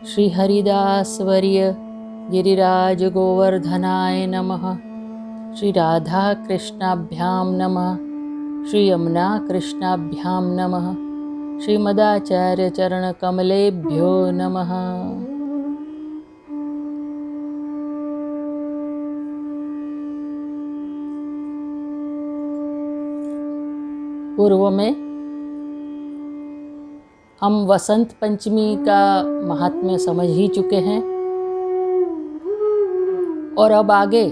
श्री हरिदास वर्य गिरिराज गोवर्धनाय नमः। श्री राधा कृष्णाभ्यां नमः। श्री यमुना कृष्णाभ्यां नमः। श्रीमदाचार्य चरण कमलेभ्यो नमः। पूर्व में हम वसंत पंचमी का महात्म्य समझ ही चुके हैं और अब आगे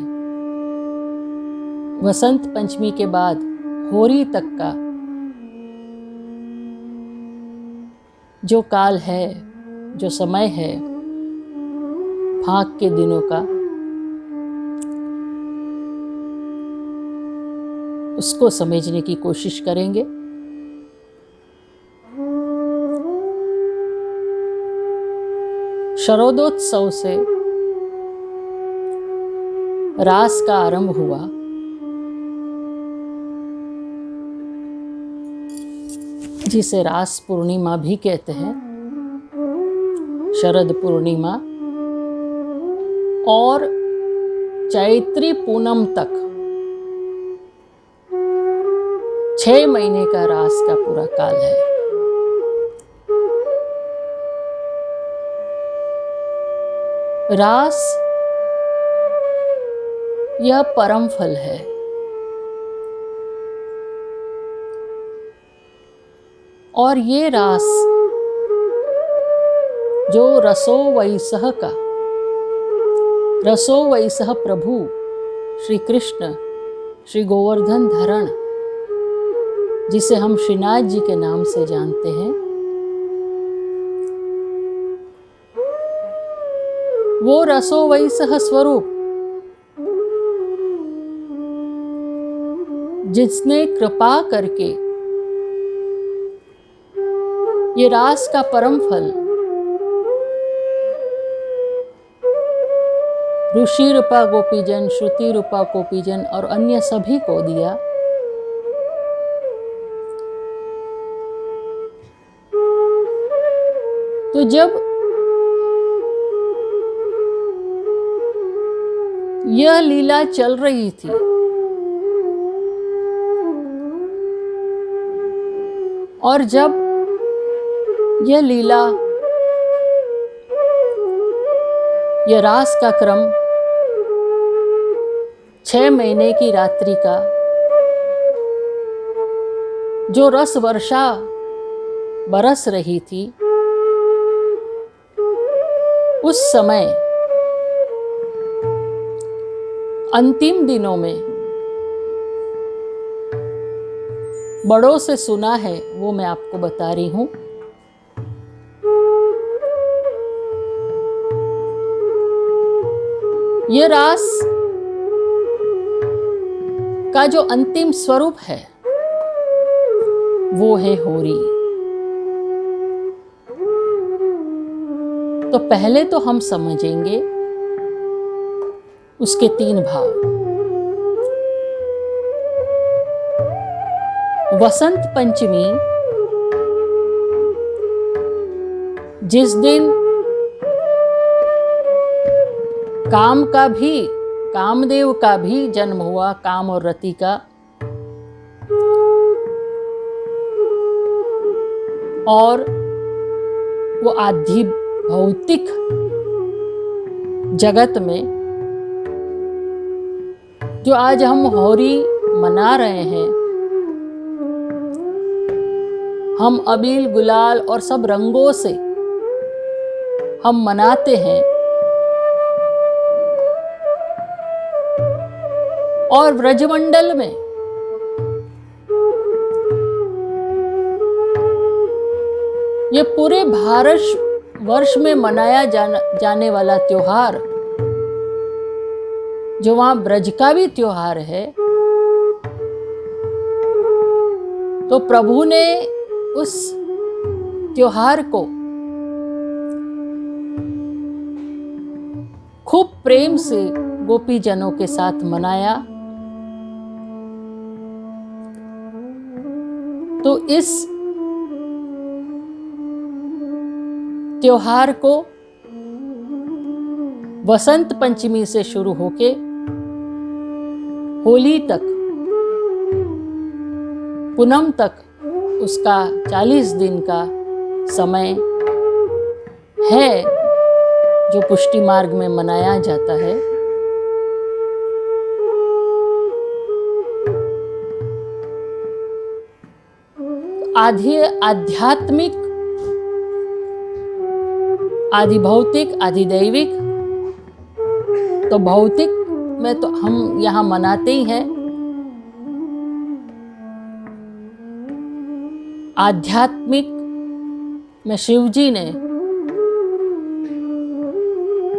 वसंत पंचमी के बाद होरी तक का जो काल है, जो समय है फाग के दिनों का, उसको समझने की कोशिश करेंगे। शरदोत्सव से रास का आरंभ हुआ। जिसे रास पूर्णिमा भी कहते हैं, शरद पूर्णिमा, और चैत्री पूनम तक 6 महीने का रास का पूरा काल है। रास यह परम फल है। और ये रास जो रसो वैसह का, रसो वैसह प्रभु श्री कृष्ण, श्री गोवर्धन धरण, जिसे हम श्रीनाथ जी के नाम से जानते हैं, वो रसो वैसह स्वरूप जिसने कृपा करके ये रास का परम फल ऋषि रूपा गोपीजन, श्रुति रूपा गोपीजन और अन्य सभी को दिया। तो जब यह लीला चल रही थी और जब यह लीला, यह रास का क्रम 6 महीने की रात्रि का जो रस वर्षा बरस रही थी, उस समय अंतिम दिनों में बड़ों से सुना है, वो मैं आपको बता रही हूं। यह रास का जो अंतिम स्वरूप है वो है होरी। तो पहले तो हम समझेंगे उसके 3 भाव। वसंत पंचमी, जिस दिन कामदेव का भी जन्म हुआ, काम और रति का, और वो आदि भौतिक जगत में जो आज हम होरी मना रहे हैं, हम अबील गुलाल और सब रंगों से हम मनाते हैं, और ब्रजमंडल में ये पूरे भारत वर्ष में मनाया जाने वाला त्योहार, जो वहां ब्रज का भी त्योहार है, तो प्रभु ने उस त्योहार को खूब प्रेम से गोपी जनों के साथ मनाया। तो इस त्योहार को वसंत पंचमी से शुरू होके होली तक, पूनम तक उसका 40 दिन का समय है जो पुष्टि मार्ग में मनाया जाता है। आध्यात्मिक, आदि भौतिक, आदि दैविक। तो भौतिक में तो हम यहाँ मनाते ही हैं। आध्यात्मिक में शिव जी ने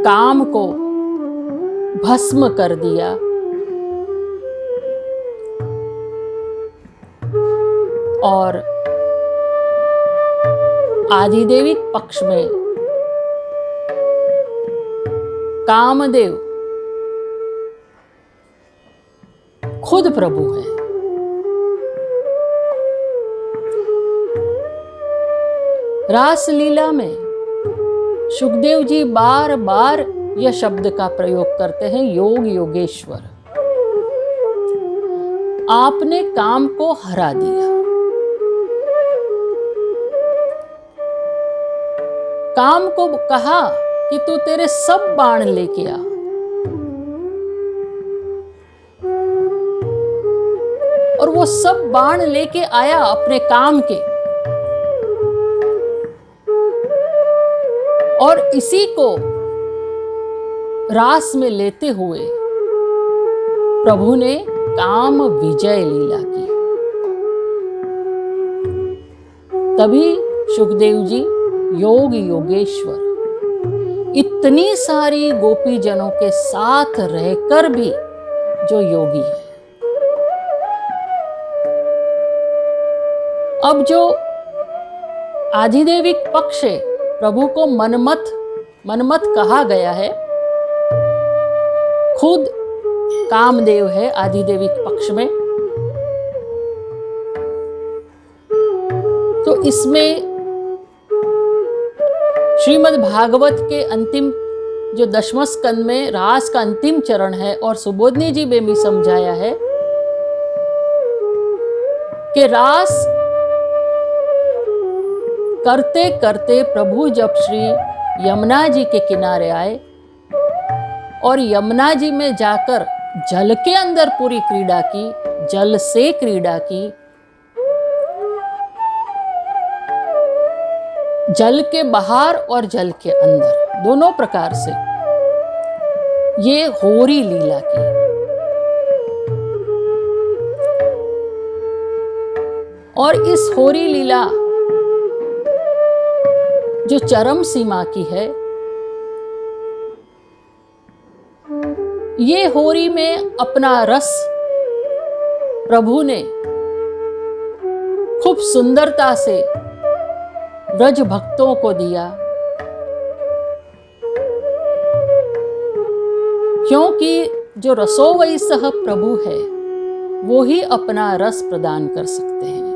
काम को भस्म कर दिया और आदिदेविक पक्ष में कामदेव खुद प्रभु हैं। रासलीला में सुखदेव जी बार बार यह शब्द का प्रयोग करते हैं, योग योगेश्वर। आपने काम को हरा दिया। काम को कहा कि तू तेरे सब बाण लेके आ। और वो सब बाण लेके आया अपने काम के। और इसी को रास में लेते हुए प्रभु ने काम विजय लीला की। तभी सुखदेव जी योग योगेश्वर, इतनी सारी गोपी जनों के साथ रहकर भी जो योगी है। अब जो आधिदेविक पक्ष है, प्रभु को मनमत कहा गया है। खुद कामदेव है आधिदेविक पक्ष में। तो इसमें श्रीमद् भागवत के अंतिम जो 10वें स्कंद में रास का अंतिम चरण है, और सुबोधनी जी में भी समझाया है कि रास करते करते प्रभु जब श्री यमुना जी के किनारे आए और यमुना जी में जाकर जल के अंदर पूरी क्रीड़ा की, जल से क्रीड़ा की, जल के बाहर और जल के अंदर दोनों प्रकार से ये होरी लीला की। और इस होरी लीला जो चरम सीमा की है, ये होरी में अपना रस प्रभु ने खूब सुंदरता से व्रज भक्तों को दिया, क्योंकि जो रसोवैसह प्रभु है वो ही अपना रस प्रदान कर सकते हैं।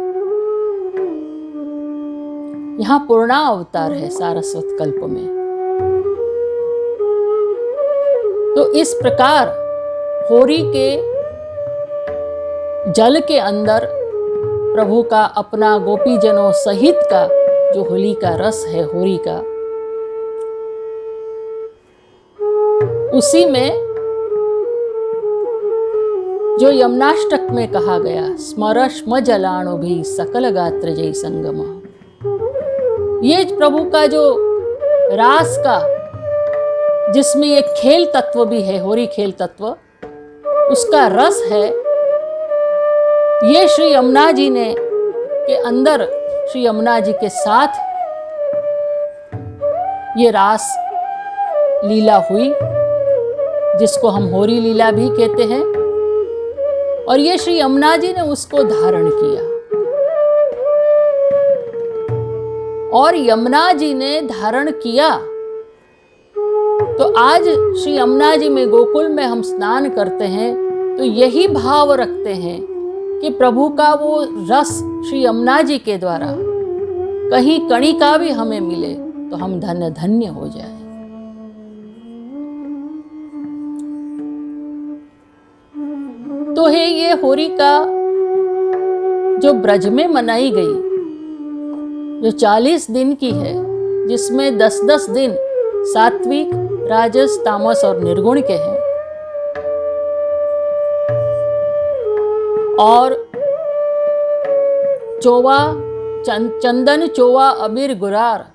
यहाँ पूर्णा अवतार है सारस्वत कल्प में। तो इस प्रकार होरी के जल के अंदर प्रभु का अपना गोपीजनों सहित का जो होली का रस है, होरी का, उसी में जो यमुनाष्टक में कहा गया, स्मरश्म जलाणु भी सकल गात्र जय संगम। ये प्रभु का जो रास का, जिसमें एक खेल तत्व भी है, होरी खेल तत्व, उसका रस है, ये श्री यमुना जी ने के अंदर श्री यमुना जी के साथ ये रास लीला हुई, जिसको हम होरी लीला भी कहते हैं। और ये श्री यमुना जी ने उसको धारण किया। और यमुना जी ने धारण किया तो आज श्री यमुना जी में, गोकुल में हम स्नान करते हैं तो यही भाव रखते हैं कि प्रभु का वो रस श्री यमुना जी के द्वारा कहीं कणिका भी हमें मिले तो हम धन्य धन्य हो जाए। तो है ये होलिका जो ब्रज में मनाई गई, जो 40 दिन की है, जिसमें 10-10 दिन सात्विक, राजस, तामस और निर्गुण के हैं, और चोवा चंदन चोवा अबीर गुरार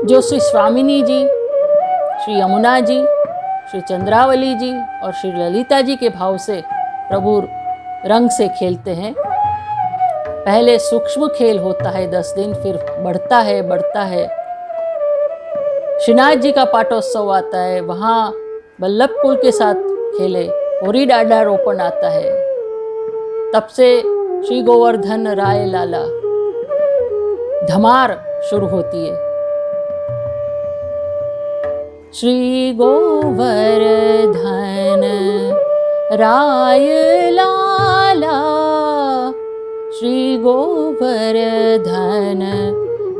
जो श्री स्वामिनी जी, श्री यमुना जी, श्री चंद्रावली जी और श्री ललिता जी के भाव से प्रभु रंग से खेलते हैं। पहले सूक्ष्म खेल होता है 10 दिन, फिर बढ़ता है। श्रीनाथ जी का पाटोत्सव आता है, वहाँ बल्लभ कुल के साथ खेले, होरी डाडा रोपण आता है, तब से श्री गोवर्धन राय लाला धमार शुरू होती है। श्री गोवर्धन राय लाला, श्री गोवर्धन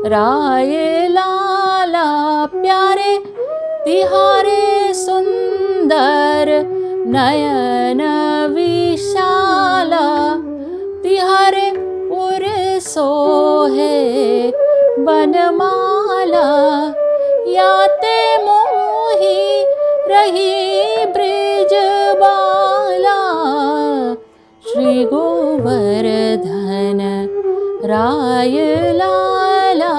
राय लाला, प्यारे तिहारे सुंदर नयन विशाला, तिहारे उर सोहे बनमाला, याते मोही रही ब्रिज बाला, श्री गोवर्धन राय लाला।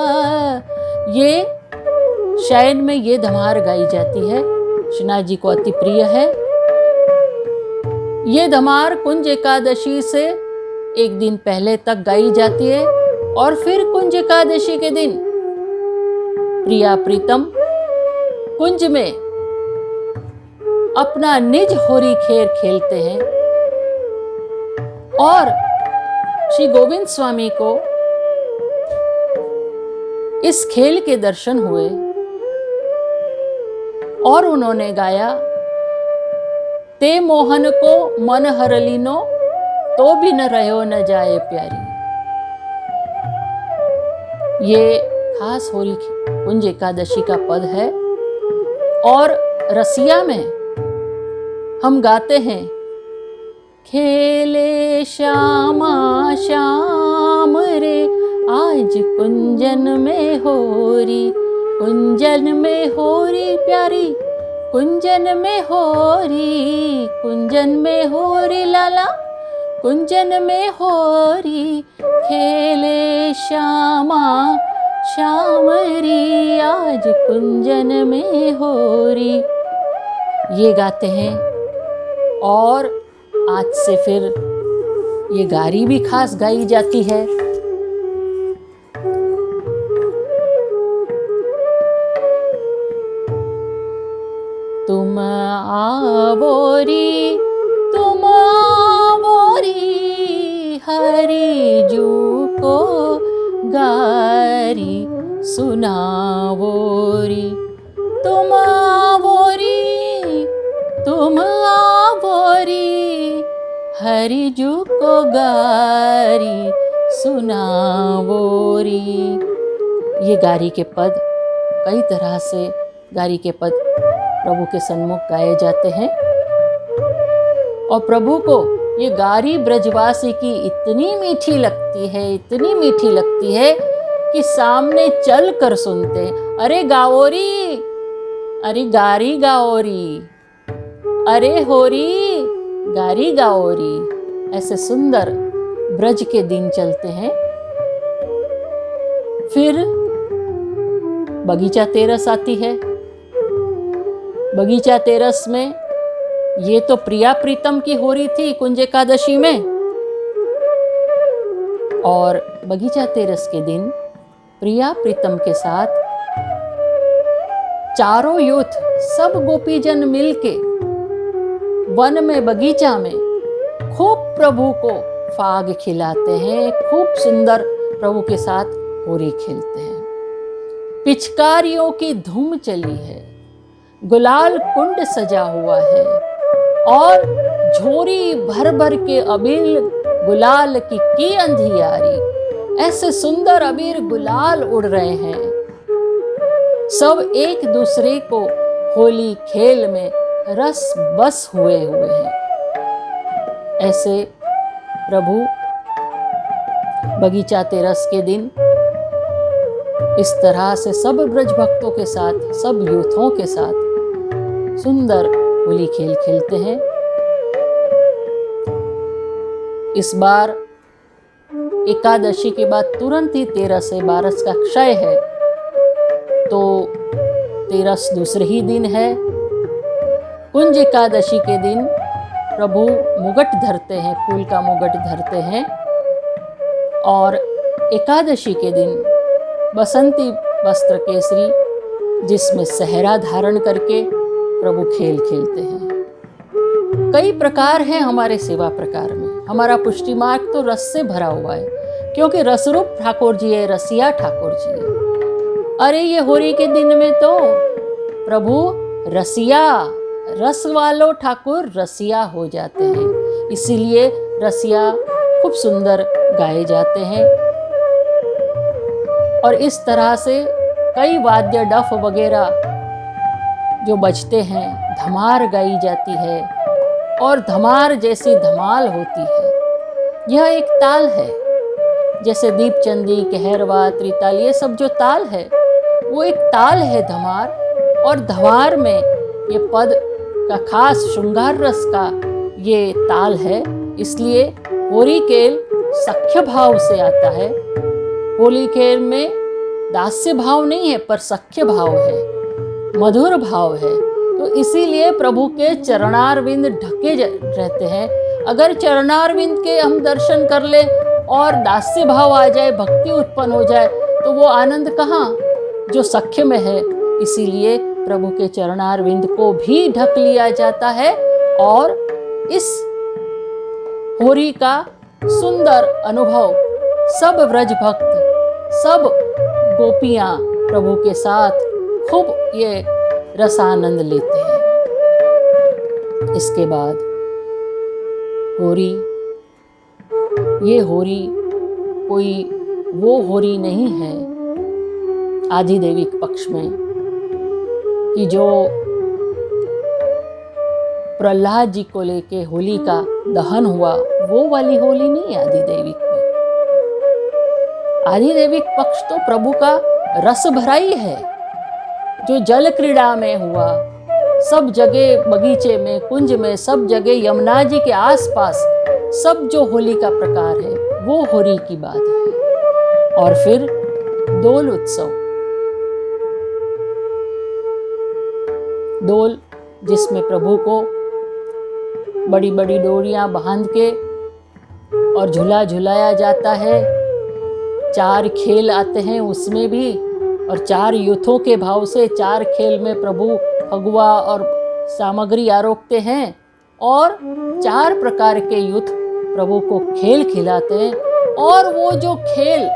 ये शयन में ये धमार गाई जाती है, श्रीनाथ जी को अति प्रिय है। ये धमार कुंज एकादशी से एक दिन पहले तक गाई जाती है, और फिर कुंज एकादशी के दिन प्रिया प्रीतम कुंज में अपना निज होरी खेल खेलते हैं, और श्री गोविंद स्वामी को इस खेल के दर्शन हुए और उन्होंने गाया, ते मोहन को मन हर लीनो, तो भी न रहो न जाए प्यारी। ये खास होली कुंज एकादशी का पद है, और रसिया में हम गाते हैं, खेले श्यामा श्याम रे, आज कुंजन में होरी, कुंजन में होरी प्यारी, कुंजन में होरी, कुंजन में होरी लाला, कुंजन में होरी, खेले श्यामा श्याम रे, आज कुंजन में होरी। ये गाते हैं, और आज से फिर ये गारी भी खास गाई जाती है। तुम आवोरी, तुम आवोरी, हरि जू को गारी सुनावोरी, तुम आवोरी, तुम आवोरी, हरि जू को गारी सुनावोरी। ये गारी के पद कई तरह से गारी के पद प्रभु के सन्मुख गाए जाते हैं, और प्रभु को ये गारी ब्रजवासी की इतनी मीठी लगती है, इतनी मीठी लगती है कि सामने चल कर सुनते, अरे गाओरी, अरे गारी गाओरी, अरे होरी गारी गाओरी। ऐसे सुंदर ब्रज के दिन चलते हैं। फिर बगीचा तेरस आती है। बगीचा तेरस में ये तो प्रिया प्रीतम की होरी थी कुंज एकादशी में, और बगीचा तेरस के दिन प्रिया प्रीतम के साथ चारों यूथ, सब गोपीजन मिलके वन में, बगीचा में खूब प्रभु को फाग खिलाते हैं, खूब सुंदर प्रभु के साथ होरी खेलते हैं। पिचकारियों की धूम चली है, गुलाल कुंड सजा हुआ है, और झोरी भर भर के अबीर गुलाल की अंधियारी। ऐसे सुंदर अबीर गुलाल उड़ रहे हैं। सब एक दूसरे को होली खेल में रस बस हुए हैं। ऐसे प्रभु बगीचा तेरस के दिन इस तरह से सब ब्रज भक्तों के साथ, सब यूथों के साथ सुंदर होली खेल खेलते हैं। इस बार एकादशी के बाद तुरंत ही 13 से 12 का क्षय है, तो 13 दूसरे ही दिन है। कुंज एकादशी के दिन प्रभु मुगट धरते हैं, फूल का मुगट धरते हैं, और एकादशी के दिन बसंती वस्त्र केसरी, जिसमें सहरा धारण करके प्रभु खेल खेलते हैं। कई प्रकार हैं हमारे सेवा प्रकार में। हमारा पुष्टि मार्ग तो रस से भरा हुआ है, क्योंकि रसरूप ठाकुर जी है, रसिया ठाकुर जी है। अरे ये होली के दिन में तो प्रभु रसिया, रस वालों ठाकुर रसिया हो जाते हैं, इसीलिए रसिया खूब सुंदर गाए जाते हैं। और इस तरह से कई वाद्य डफ वगैरह जो बजते हैं, धमार गाई जाती है और धमार जैसी धमाल होती है। यह एक ताल है, जैसे दीपचंदी, कहरवा, त्रिताल, ये सब जो ताल है वो एक ताल है धमार। और धमार में ये पद का खास श्रृंगार रस का ये ताल है, इसलिए होली खेल सख्य भाव से आता है। होली खेल में दास्य भाव नहीं है, पर सख्य भाव है, मधुर भाव है। तो इसीलिए प्रभु के चरणारविंद ढके रहते हैं। अगर चरणारविंद के हम दर्शन कर ले और दास्य भाव आ जाए, भक्ति उत्पन्न हो जाए, तो वो आनंद कहाँ जो सख्य में है। इसीलिए प्रभु के चरणारविंद को भी ढक लिया जाता है और इस होली का सुंदर अनुभव सब व्रज भक्त, सब गोपियां प्रभु के साथ खूब ये रसानंद लेते हैं। इसके बाद होली, ये होली कोई वो होली नहीं है आधिदैविक पक्ष में कि जो प्रहलाद जी को लेके होली का दहन हुआ, वो वाली होली नहीं है आधिदैविक में। आधिदैविक पक्ष तो प्रभु का रस भराई है, जो जल क्रीड़ा में हुआ, सब जगह बगीचे में, कुंज में, सब जगह यमुना जी के आसपास सब जो होली का प्रकार है वो होली की बात है। और फिर दोल उत्सव, दोल जिसमें प्रभु को बड़ी बड़ी डोरियां बांध के और झूला झुलाया जाता है। 4 खेल आते हैं उसमें भी, और 4 यूथों के भाव से 4 खेल में प्रभु फगुआ और सामग्री आरोपते हैं और 4 प्रकार के यूथ प्रभु को खेल खिलाते हैं। और वो जो खेल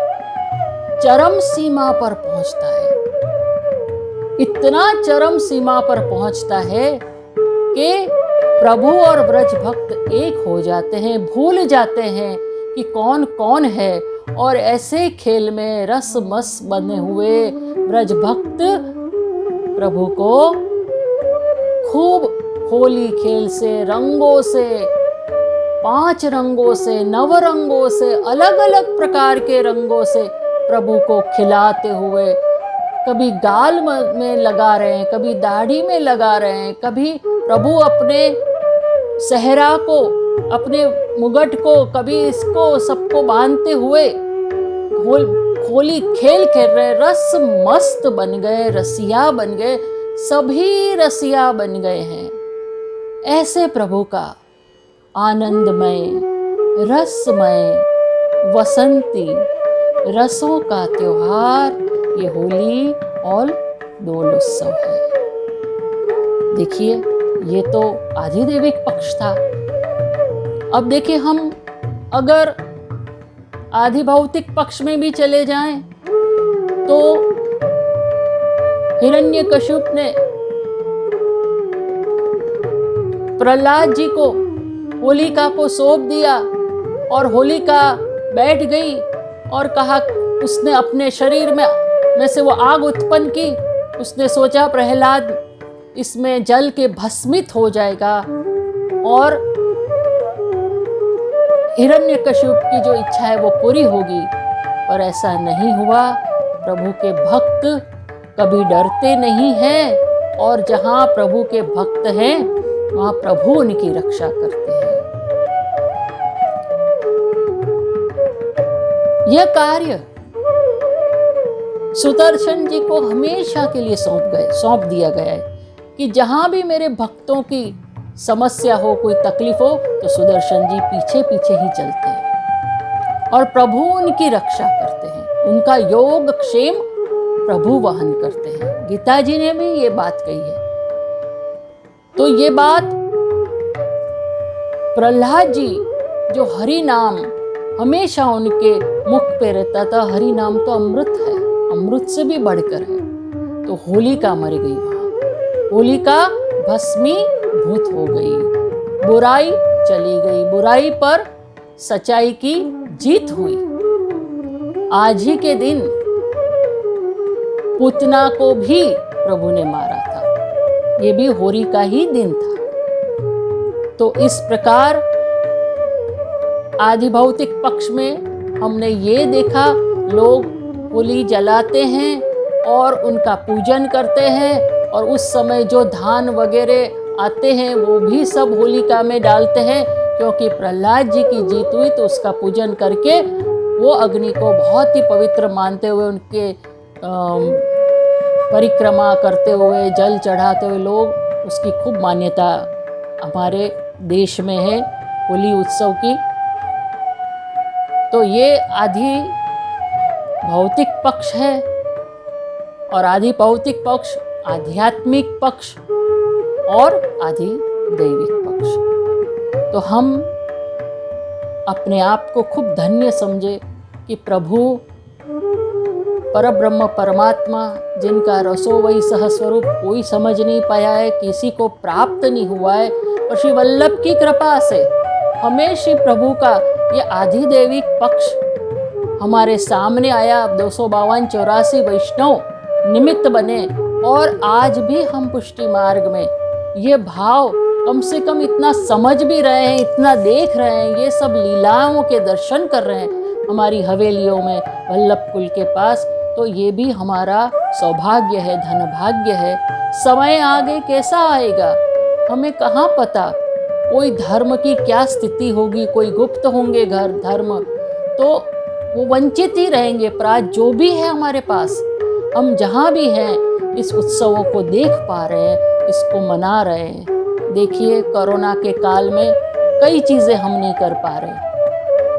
चरम सीमा पर पहुंचता है, इतना चरम सीमा पर पहुंचता है कि प्रभु और ब्रज भक्त एक हो जाते हैं, भूल जाते हैं कि कौन कौन है। और ऐसे खेल में रस मस बने हुए ब्रज भक्त प्रभु को खूब होली खेल से, रंगों से, 5 रंगों से, 9 रंगों से, अलग अलग प्रकार के रंगों से प्रभु को खिलाते हुए, कभी गाल में लगा रहे हैं, कभी दाढ़ी में लगा रहे हैं, कभी प्रभु अपने सहरा को, अपने मुगट को, कभी इसको सबको बांधते हुए होली खेल खेल रहे। रस मस्त बन गए, रसिया बन गए, सभी रसिया बन गए हैं। ऐसे प्रभु का आनंदमय, रसमय, वसंती रसों का त्योहार ये होली और दोल उत्सव है। देखिए, ये तो आधिदैविक पक्ष था। अब देखिए, हम अगर आधिभौतिक पक्ष में भी चले जाएं तो हिरण्यकश्यप ने प्रहलाद जी को होलिका को सौंप दिया और होलिका बैठ गई और कहा, उसने अपने शरीर में से वो आग उत्पन्न की। उसने सोचा प्रहलाद इसमें जल के भस्मित हो जाएगा और हिरण्यकशिप की जो इच्छा है वो पूरी होगी, पर ऐसा नहीं हुआ। प्रभु के भक्त कभी डरते नहीं हैं, और जहाँ प्रभु के भक्त हैं वहाँ प्रभु उनकी रक्षा करते हैं। यह कार्य सुदर्शन जी को हमेशा के लिए सौंप दिया गया है कि जहाँ भी मेरे भक्तों की समस्या हो, कोई तकलीफ हो, तो सुदर्शन जी पीछे पीछे ही चलते हैं और प्रभु उनकी रक्षा करते हैं। उनका योग क्षेम प्रभु वहन करते हैं। गीता जी ने भी ये बात कही है। तो ये बात प्रहलाद जी, जो हरि नाम हमेशा उनके मुख पे रहता था, हरि नाम तो अमृत है, अमृत से भी बढ़कर है। तो होलिका मर गई वहां, होलिका भस्मीभूत हो गई, बुराई चली गई, बुराई पर सच्चाई की जीत हुई। आज ही के दिन पूतना को भी प्रभु ने मारा था, ये भी होली का ही दिन था। तो इस प्रकार आदि भौतिक पक्ष में हमने ये देखा, लोग होली जलाते हैं और उनका पूजन करते हैं, और उस समय जो धान वगैरह आते हैं वो भी सब होलिका में डालते हैं, क्योंकि प्रहलाद जी की जीत हुई। तो उसका पूजन करके वो अग्नि को बहुत ही पवित्र मानते हुए, उनके परिक्रमा करते हुए, जल चढ़ाते हुए लोग, उसकी खूब मान्यता हमारे देश में है होली उत्सव की। तो ये आदि भौतिक पक्ष है, और आदि भौतिक पक्ष आध्यात्मिक पक्ष और आदि दैविक पक्ष। तो हम अपने आप को खूब धन्य समझे कि प्रभु परब्रह्म परमात्मा, जिनका रसो वही सह स्वरूप कोई समझ नहीं पाया है, किसी को प्राप्त नहीं हुआ है, और श्री वल्लभ की कृपा से हमें श्री प्रभु का ये आधिदैविक पक्ष हमारे सामने आया। 252-84 वैष्णव निमित्त बने, और आज भी हम पुष्टि मार्ग में ये भाव कम से कम इतना समझ भी रहे हैं, इतना देख रहे हैं, ये सब लीलाओं के दर्शन कर रहे हैं हमारी हवेलियों में वल्लभ कुल के पास। तो ये भी हमारा सौभाग्य है, धनभाग्य है। समय आगे कैसा आएगा हमें कहाँ पता, कोई धर्म की क्या स्थिति होगी, कोई गुप्त होंगे घर धर्म, तो वो वंचित ही रहेंगे। पर आज जो भी है हमारे पास, हम जहाँ भी हैं इस उत्सवों को देख पा रहे हैं, इसको मना रहे हैं। देखिए कोरोना के काल में कई चीज़ें हम नहीं कर पा रहे,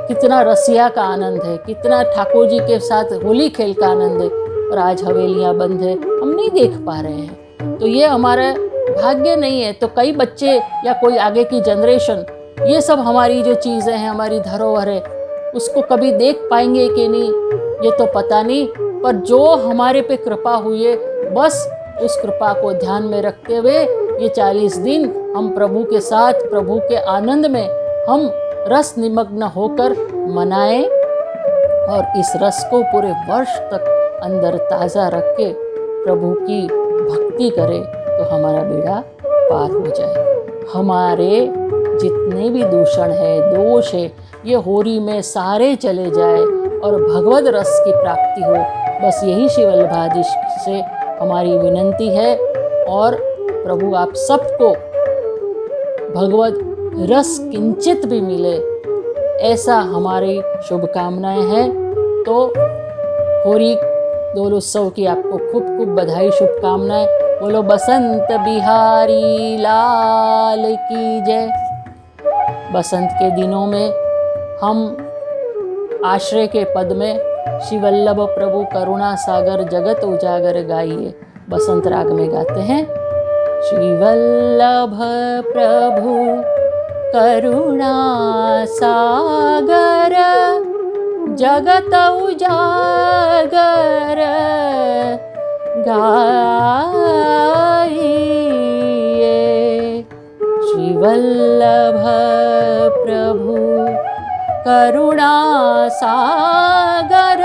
कितना रसिया का आनंद है, कितना ठाकुर जी के साथ होली खेल का आनंद है, और आज हवेलियाँ बंद है, हम नहीं देख पा रहे हैं। तो ये हमारा भाग्य नहीं है। तो कई बच्चे या कोई आगे की जनरेशन ये सब हमारी जो चीज़ें हैं, हमारी धरोहर है, उसको कभी देख पाएंगे कि नहीं ये तो पता नहीं। पर जो हमारे पे कृपा हुई है, बस उस कृपा को ध्यान में रखते हुए ये 40 दिन हम प्रभु के साथ, प्रभु के आनंद में हम रस निमग्न होकर मनाएं, और इस रस को पूरे वर्ष तक अंदर ताज़ा रख के प्रभु की भक्ति करें, तो हमारा बेड़ा पार हो जाए। हमारे जितने भी दूषण है, दोष है, ये होरी में सारे चले जाए और भगवद रस की प्राप्ति हो। बस यही श्री वल्लभाधीश से हमारी विनंती है। और प्रभु आप सबको भगवद रस किंचित भी मिले, ऐसा हमारी शुभकामनाएं हैं। तो होली दोल उत्सव की आपको खूब खूब बधाई, शुभकामनाएं। बोलो बसंत बिहारी लाल की जय। बसंत के दिनों में हम आश्रय के पद में श्री वल्लभ प्रभु करुणा सागर जगत उजागर गाइए, बसंत राग में गाते हैं। श्री वल्लभ प्रभु करुणा सागर जगत उजागर गाइए। श्री वल्लभ प्रभु करुणा सागर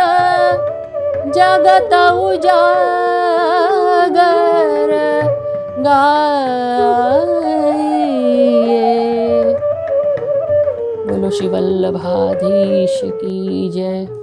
जगत उजागर गाइए। बोलो श्री वल्लभाधीश की जय।